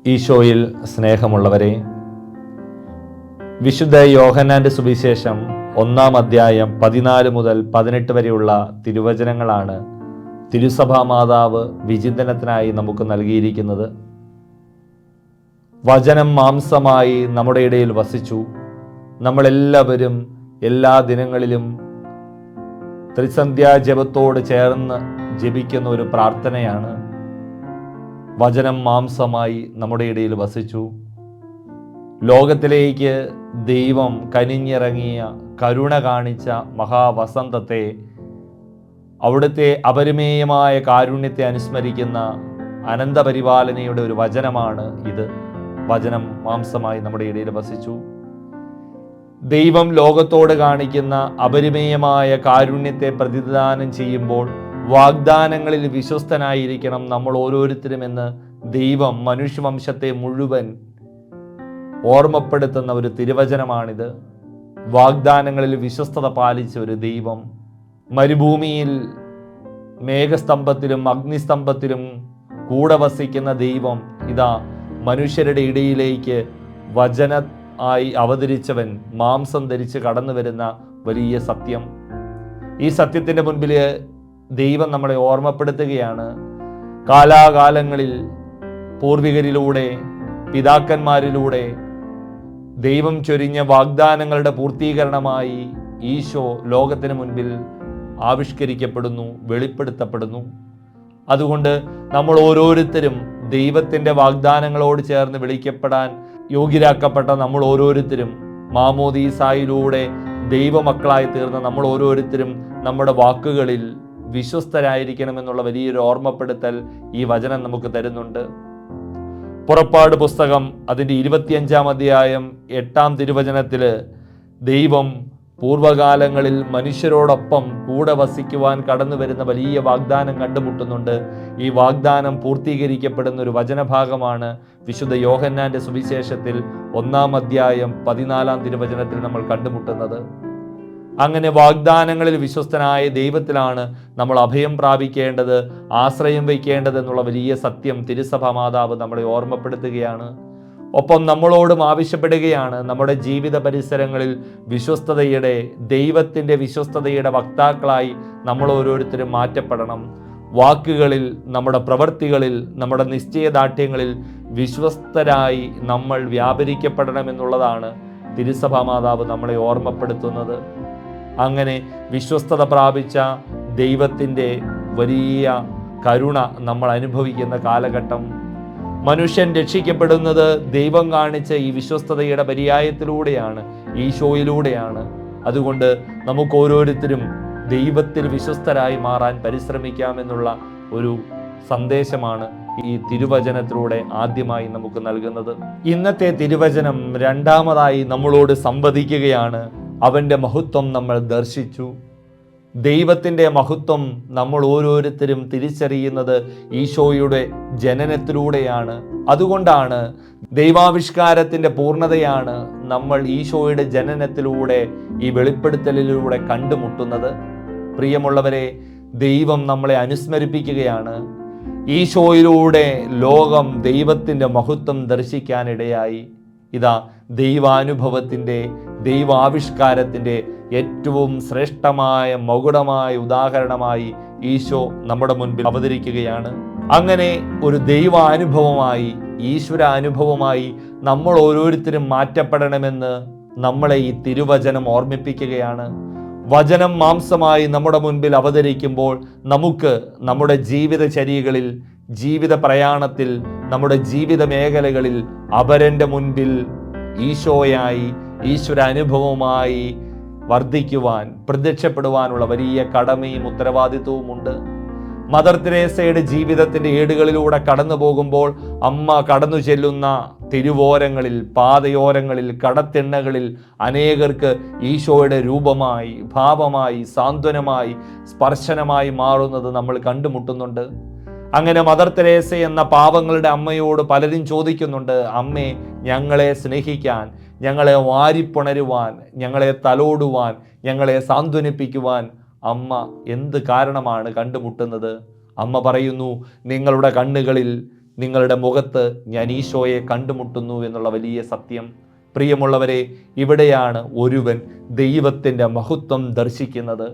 ഈശോയിൽ സ്നേഹമുള്ളവരെ, വിശുദ്ധ യോഹന്നാന്റെ സുവിശേഷം 1-ാം അധ്യായം 14 മുതൽ 18 വരെയുള്ള തിരുവചനങ്ങളാണ് തിരുസഭാ മാതാവ് വിചിന്തനത്തിനായി നമുക്ക് നൽകിയിരിക്കുന്നത്. വചനം മാംസമായി നമ്മുടെ ഇടയിൽ വസിച്ചു. നമ്മളെല്ലാവരും എല്ലാ ദിനങ്ങളിലും ത്രിസന്ധ്യാജപത്തോട് ചേർന്ന് ജപിക്കുന്ന ഒരു പ്രാർത്ഥനയാണ്. വചനം മാംസമായി നമ്മുടെ ഇടയിൽ വസിച്ചു. ലോകത്തിലേക്ക് ദൈവം കനിഞ്ഞിറങ്ങിയ, കരുണ കാണിച്ച മഹാവസന്തത്തെ, അവിടുത്തെ അപരിമേയമായ കാരുണ്യത്തെ അനുസ്മരിക്കുന്ന അനന്തപരിപാലനയുടെ ഒരു വചനമാണ് ഇത്. വചനം മാംസമായി നമ്മുടെ ഇടയിൽ വസിച്ചു. ദൈവം ലോകത്തോട് കാണിക്കുന്ന അപരിമേയമായ കാരുണ്യത്തെ പ്രതിദാനം ചെയ്യുമ്പോൾ വാഗ്ദാനങ്ങളിൽ വിശ്വസ്തനായിരിക്കണം നമ്മൾ ഓരോരുത്തരുമെന്ന് ദൈവം മനുഷ്യവംശത്തെ മുഴുവൻ ഓർമ്മപ്പെടുത്തുന്ന ഒരു തിരുവചനമാണിത്. വാഗ്ദാനങ്ങളിൽ വിശ്വസ്തത പാലിച്ച ഒരു ദൈവം, മരുഭൂമിയിൽ മേഘസ്തംഭത്തിലും അഗ്നിസ്തംഭത്തിലും കൂടെ വസിക്കുന്ന ദൈവം, ഇതാ മനുഷ്യരുടെ ഇടയിലേക്ക് വചന ആയി അവതരിച്ചവൻ, മാംസം ധരിച്ച് കടന്നു വരുന്ന വലിയ സത്യം. ഈ സത്യത്തിൻ്റെ മുൻപിൽ ദൈവം നമ്മളെ ഓർമ്മപ്പെടുത്തുകയാണ്. കാലാകാലങ്ങളിൽ പൂർവികരിലൂടെ, പിതാക്കന്മാരിലൂടെ ദൈവം ചൊരിഞ്ഞ വാഗ്ദാനങ്ങളുടെ പൂർത്തീകരണമായി ഈശോ ലോകത്തിന് മുൻപിൽ ആവിഷ്കരിക്കപ്പെടുന്നു, വെളിപ്പെടുത്തപ്പെടുന്നു. അതുകൊണ്ട് നമ്മൾ ഓരോരുത്തരും ദൈവത്തിൻ്റെ വാഗ്ദാനങ്ങളോട് ചേർന്ന് വിളിക്കപ്പെടാൻ യോഗ്യരാക്കപ്പെട്ട നമ്മൾ ഓരോരുത്തരും, മാമോദീസായിലൂടെ ദൈവമക്കളായി തീർന്ന നമ്മൾ ഓരോരുത്തരും നമ്മുടെ വാക്കുകളിൽ വിശ്വസ്തരായിരിക്കണമെന്നുള്ള വലിയൊരു ഓർമ്മപ്പെടുത്തൽ ഈ വചനം നമുക്ക് തരുന്നുണ്ട്. പുറപ്പാട് പുസ്തകം അതിൻ്റെ 25-ാം അധ്യായം 8-ാം തിരുവചനത്തിൽ ദൈവം പൂർവകാലങ്ങളിൽ മനുഷ്യരോടൊപ്പം കൂടെ വസിക്കുവാൻ കടന്നു വരുന്ന വലിയ വാഗ്ദാനം കണ്ടുമുട്ടുന്നുണ്ട്. ഈ വാഗ്ദാനം പൂർത്തീകരിക്കപ്പെടുന്ന ഒരു വചനഭാഗമാണ് വിശുദ്ധ യോഹന്നാന്റെ സുവിശേഷത്തിൽ 1-ാം അധ്യായം 14-ാം തിരുവചനത്തിൽ നമ്മൾ കണ്ടുമുട്ടുന്നത്. അങ്ങനെ വാഗ്ദാനങ്ങളിൽ വിശ്വസ്തനായ ദൈവത്തിലാണ് നമ്മൾ അഭയം പ്രാപിക്കേണ്ടത്, ആശ്രയം വയ്ക്കേണ്ടത് എന്നുള്ള വലിയ സത്യം തിരുസഭാ മാതാവ് നമ്മളെ ഓർമ്മപ്പെടുത്തുകയാണ്. ഒപ്പം നമ്മളോടും ആവശ്യപ്പെടുകയാണ്, നമ്മുടെ ജീവിത പരിസരങ്ങളിൽ വിശ്വസ്തതയുടെ, ദൈവത്തിൻ്റെ വിശ്വസ്തതയുടെ വക്താക്കളായി നമ്മൾ ഓരോരുത്തരും മാറ്റപ്പെടണം. വാക്കുകളിൽ, നമ്മുടെ പ്രവൃത്തികളിൽ, നമ്മുടെ നിശ്ചയദാർഢ്യങ്ങളിൽ വിശ്വസ്തരായി നമ്മൾ വ്യാപരിക്കപ്പെടണമെന്നുള്ളതാണ് തിരുസഭാ മാതാവ് നമ്മളെ ഓർമ്മപ്പെടുത്തുന്നത്. അങ്ങനെ വിശ്വസ്തത പ്രാപിച്ച ദൈവത്തിൻ്റെ വലിയ കരുണ നമ്മൾ അനുഭവിക്കുന്ന കാലഘട്ടം, മനുഷ്യൻ രക്ഷിക്കപ്പെടുന്നത് ദൈവം കാണിച്ച ഈ വിശ്വസ്തതയുടെ പര്യായത്തിലൂടെയാണ്, ഈശോയിലൂടെയാണ്. അതുകൊണ്ട് നമുക്ക് ഓരോരുത്തരും ദൈവത്തിൽ വിശ്വസ്തരായി മാറാൻ പരിശ്രമിക്കാമെന്നുള്ള ഒരു സന്ദേശമാണ് ഈ തിരുവചനത്തിലൂടെ ആദ്യമായി നമുക്ക് നൽകുന്നത്. ഇന്നത്തെ തിരുവചനം രണ്ടാമതായി നമ്മളോട് സംവദിക്കുകയാണ്. അവൻ്റെ മഹത്വം നമ്മൾ ദർശിച്ചു. ദൈവത്തിൻ്റെ മഹത്വം നമ്മൾ ഓരോരുത്തരും തിരിച്ചറിയുന്നത് ഈശോയുടെ ജനനത്തിലൂടെയാണ്. അതുകൊണ്ടാണ് ദൈവാവിഷ്കാരത്തിൻ്റെ പൂർണ്ണതയാണ് നമ്മൾ ഈശോയുടെ ജനനത്തിലൂടെ, ഈ വെളിപ്പെടുത്തലിലൂടെ കണ്ടുമുട്ടുന്നത്. പ്രിയമുള്ളവരെ, ദൈവം നമ്മളെ അനുസ്മരിപ്പിക്കുകയാണ്. ഈശോയിലൂടെ ലോകം ദൈവത്തിൻ്റെ മഹത്വം ദർശിക്കാനിടയായി. ഇതാ ദൈവാനുഭവത്തിൻ്റെ, ദൈവാവിഷ്കാരത്തിൻ്റെ ഏറ്റവും ശ്രേഷ്ഠമായ മകുടമായ ഉദാഹരണമായി ഈശോ നമ്മുടെ മുൻപിൽ അവതരിക്കുകയാണ്. അങ്ങനെ ഒരു ദൈവാനുഭവമായി, ഈശ്വര അനുഭവമായി നമ്മൾ ഓരോരുത്തരും മാറ്റപ്പെടണമെന്ന് നമ്മളെ ഈ തിരുവചനം ഓർമ്മിപ്പിക്കുകയാണ്. വചനം മാംസമായി നമ്മുടെ മുൻപിൽ അവതരിക്കുമ്പോൾ നമുക്ക് നമ്മുടെ ജീവിതചര്യകളിൽ, ജീവിത പ്രയാണത്തിൽ, നമ്മുടെ ജീവിത മേഖലകളിൽ അപരൻ്റെ മുൻപിൽ ഈശോയായി, ഈശ്വര അനുഭവമായി വർദ്ധിക്കുവാൻ, പ്രത്യക്ഷപ്പെടുവാനുള്ള വലിയ കടമയും ഉത്തരവാദിത്വവുമുണ്ട്. മദർ തെരേസയുടെ ജീവിതത്തിൻ്റെ ഏടുകളിലൂടെ കടന്നു പോകുമ്പോൾ അമ്മ കടന്നു ചെല്ലുന്ന തിരുവോരങ്ങളിൽ, പാതയോരങ്ങളിൽ, കടത്തിണ്ണകളിൽ അനേകർക്ക് ഈശോയുടെ രൂപമായി, ഭാവമായി, സാന്ത്വനമായി, സ്പർശനമായി മാറുന്നത് നമ്മൾ കണ്ടുമുട്ടുന്നുണ്ട്. അങ്ങനെ മദർ തെരേസ എന്ന പാവങ്ങളുടെ അമ്മയോട് പലരും ചോദിക്കുന്നുണ്ട്, അമ്മേ, ഞങ്ങളെ സ്നേഹിക്കാൻ, ഞങ്ങളെ വാരിപ്പുണരുവാൻ, ഞങ്ങളെ തലോടുവാൻ, ഞങ്ങളെ സാന്ത്വനിപ്പിക്കുവാൻ അമ്മ എന്ത് കാരണമാണ് കണ്ടുമുട്ടുന്നത്? അമ്മ പറയുന്നു, നിങ്ങളുടെ കണ്ണുകളിൽ നിങ്ങളുടെ മുഖത്ത് ഞാൻ ഈശോയെ കണ്ടുമുട്ടുന്നു എന്നുള്ള വലിയ സത്യം. പ്രിയമുള്ളവരെ, ഇവിടെയാണ് ഒരുവൻ ദൈവത്തിൻ്റെ മഹത്വം ദർശിക്കുന്നത്.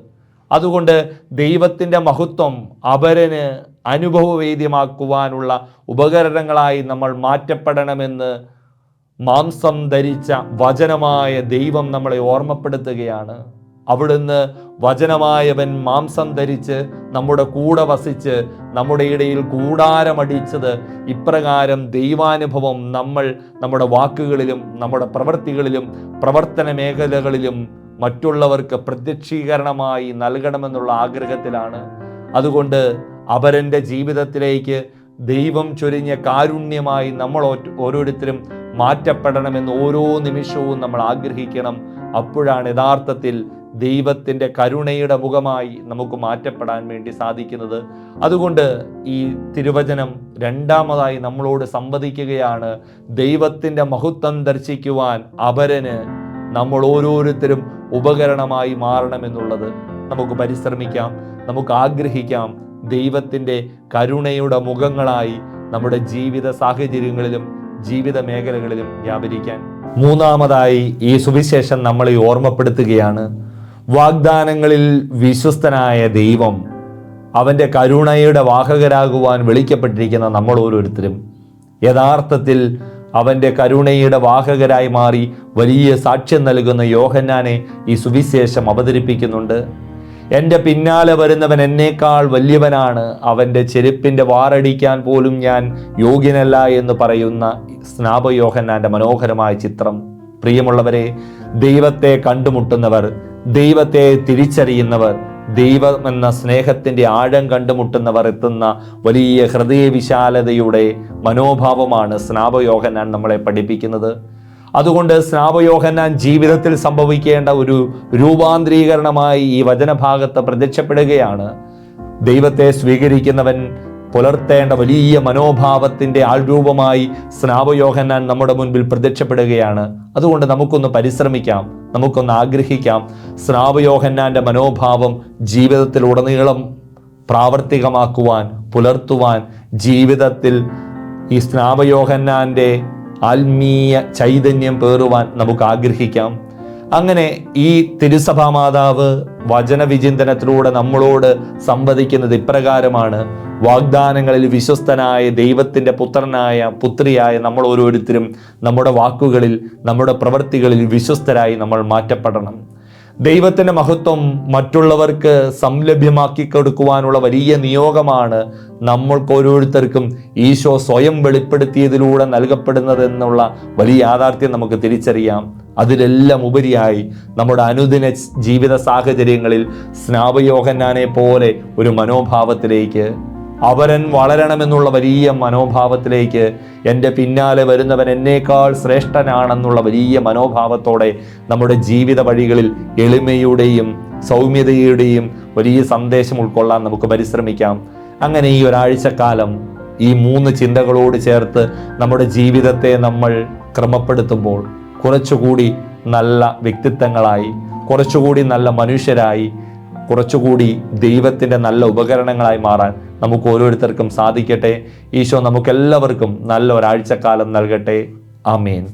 അതുകൊണ്ട് ദൈവത്തിൻ്റെ മഹത്വം അപരന് അനുഭവവേദ്യമാക്കുവാനുള്ള ഉപകരണങ്ങളായി നമ്മൾ മാറ്റപ്പെടണമെന്ന് മാംസം ധരിച്ച വചനമായ ദൈവം നമ്മളെ ഓർമ്മപ്പെടുത്തുകയാണ്. അവിടുന്ന് വചനമായവൻ മാംസം ധരിച്ച് നമ്മുടെ കൂടെ വസിച്ച് നമ്മുടെ ഇടയിൽ കൂടാരമടിച്ചത് ഇപ്രകാരം ദൈവാനുഭവം നമ്മൾ നമ്മുടെ വാക്കുകളിലും നമ്മുടെ പ്രവൃത്തികളിലും പ്രവർത്തന മേഖലകളിലും മറ്റുള്ളവർക്ക് പ്രത്യക്ഷീകരണമായി നൽകണമെന്നുള്ള ആഗ്രഹത്തിലാണ്. അതുകൊണ്ട് അപരൻ്റെ ജീവിതത്തിലേക്ക് ദൈവം ചൊരിഞ്ഞ കാരുണ്യമായി നമ്മൾ ഓരോരുത്തരും മാറ്റപ്പെടണമെന്ന് ഓരോ നിമിഷവും നമ്മൾ ആഗ്രഹിക്കണം. അപ്പോഴാണ് യഥാർത്ഥത്തിൽ ദൈവത്തിൻ്റെ കരുണയുടെ മുഖമായി നമുക്ക് മാറ്റപ്പെടാൻ വേണ്ടി സാധിക്കുന്നത്. അതുകൊണ്ട് ഈ തിരുവചനം രണ്ടാമതായി നമ്മളോട് സംവദിക്കുകയാണ്. ദൈവത്തിൻ്റെ മഹത്വം ദർശിക്കുവാൻ അപരന് നമ്മൾ ഓരോരുത്തരും ഉപകരണമായി മാറണമെന്നുള്ളത്. നമുക്ക് പരിശ്രമിക്കാം, നമുക്ക് ആഗ്രഹിക്കാം ദൈവത്തിൻ്റെ കരുണയുടെ മുഖങ്ങളായി നമ്മുടെ ജീവിത സാഹചര്യങ്ങളിലും ജീവിത മേഖലകളിലും വ്യാപരിക്കാൻ. മൂന്നാമതായി ഈ സുവിശേഷം നമ്മളെ ഓർമ്മപ്പെടുത്തുകയാണ്. വാഗ്ദാനങ്ങളിൽ വിശ്വസ്തനായ ദൈവം അവൻ്റെ കരുണയുടെ വാഹകരാകുവാൻ വിളിക്കപ്പെട്ടിരിക്കുന്ന നമ്മൾ ഓരോരുത്തരും യഥാർത്ഥത്തിൽ അവൻ്റെ കരുണയുടെ വാഹകരായി മാറി വലിയ സാക്ഷ്യം നൽകുന്ന യോഹന്നാനെ ഈ സുവിശേഷം അവതരിപ്പിക്കുന്നുണ്ട്. എൻ്റെ പിന്നാലെ വരുന്നവൻ എന്നേക്കാൾ വലിയവനാണ്, അവൻ്റെ ചെരുപ്പിൻ്റെ വാറടിക്കാൻ പോലും ഞാൻ യോഗ്യനല്ല എന്ന് പറയുന്ന സ്നാപക യോഹന്നാൻ്റെ മനോഹരമായ ചിത്രം. പ്രിയമുള്ളവരെ, ദൈവത്തെ കണ്ടുമുട്ടുന്നവർ, ദൈവത്തെ തിരിച്ചറിയുന്നവർ, ദൈവമെന്ന സ്നേഹത്തിൻ്റെ ആഴം കണ്ടുമുട്ടുന്നവർ എത്തുന്ന വലിയ ഹൃദയവിശാലതയുടെ മനോഭാവമാണ് സ്നാപക യോഹന്നാൻ നമ്മളെ പഠിപ്പിക്കുന്നത്. അതുകൊണ്ട് സ്നാപക യോഹന്നാൻ ജീവിതത്തിൽ സംഭവിക്കേണ്ട ഒരു രൂപാന്തരീകരണമായി ഈ വചനഭാഗത്ത് പ്രത്യക്ഷപ്പെടുകയാണ്. ദൈവത്തെ സ്വീകരിക്കുന്നവൻ പുലർത്തേണ്ട വലിയ മനോഭാവത്തിൻ്റെ ആൾരൂപമായി സ്നാപക യോഹന്നാൻ നമ്മുടെ മുൻപിൽ പ്രത്യക്ഷപ്പെടുകയാണ്. അതുകൊണ്ട് നമുക്കൊന്ന് പരിശ്രമിക്കാം, നമുക്കൊന്ന് ആഗ്രഹിക്കാം സ്നാപക യോഹന്നാൻ്റെ മനോഭാവം ജീവിതത്തിലുടനീളം പ്രാവർത്തികമാക്കുവാൻ, പുലർത്തുവാൻ, ജീവിതത്തിൽ ഈ സ്നാപക യോഹന്നാൻ്റെ ആത്മീയ ചൈതന്യം പേറുവാൻ നമുക്ക് ആഗ്രഹിക്കാം. അങ്ങനെ ഈ തിരുസഭാ മാതാവ് വചനവിചിന്തനത്തിലൂടെ നമ്മളോട് സംവദിക്കുന്നത് ഇപ്രകാരമാണ്. വാഗ്ദാനങ്ങളിൽ വിശ്വസ്തനായ ദൈവത്തിൻ്റെ പുത്രനായ പുത്രിയായ നമ്മൾ ഓരോരുത്തരും നമ്മുടെ വാക്കുകളിൽ നമ്മുടെ പ്രവൃത്തികളിൽ വിശ്വസ്തരായി നമ്മൾ മാറ്റപ്പെടണം. ദൈവത്തിൻ്റെ മഹത്വം മറ്റുള്ളവർക്ക് സംലഭ്യമാക്കി കൊടുക്കുവാനുള്ള വലിയ നിയോഗമാണ് നമ്മൾക്ക് ഓരോരുത്തർക്കും ഈശോ സ്വയം വെളിപ്പെടുത്തിയതിലൂടെ നൽകപ്പെടുന്നതെന്നുള്ള വലിയ യാഥാർത്ഥ്യം നമുക്ക് തിരിച്ചറിയാം. അതിലെല്ലാം ഉപരിയായി നമ്മുടെ അനുദിന ജീവിത സാഹചര്യങ്ങളിൽ സ്നാപക യോഹന്നാനെ പോലെ ഒരു മനോഭാവത്തിലേക്ക്, അവരൻ വളരണമെന്നുള്ള വലിയ മനോഭാവത്തിലേക്ക്, എൻ്റെ പിന്നാലെ വരുന്നവൻ എന്നേക്കാൾ ശ്രേഷ്ഠനാണെന്നുള്ള വലിയ മനോഭാവത്തോടെ നമ്മുടെ ജീവിത വഴികളിൽ എളിമയുടെയും സൗമ്യതയുടെയും വലിയ സന്ദേശം ഉൾക്കൊള്ളാൻ നമുക്ക് പരിശ്രമിക്കാം. അങ്ങനെ ഈ ഒരാഴ്ചക്കാലം ഈ 3 ചിന്തകളോട് ചേർത്ത് നമ്മുടെ ജീവിതത്തെ നമ്മൾ ക്രമപ്പെടുത്തുമ്പോൾ കുറച്ചുകൂടി നല്ല വ്യക്തിത്വങ്ങളായി, കുറച്ചുകൂടി നല്ല മനുഷ്യരായി, കുറച്ചുകൂടി ദൈവത്തിൻ്റെ നല്ല ഉപകരണങ്ങളായി മാറാൻ നമുക്ക് ഓരോരുത്തർക്കും സാധിക്കട്ടെ. ഈശോ നമുക്കെല്ലാവർക്കും നല്ല ഒരാഴ്ചക്കാലം നൽകട്ടെ. ആമേൻ.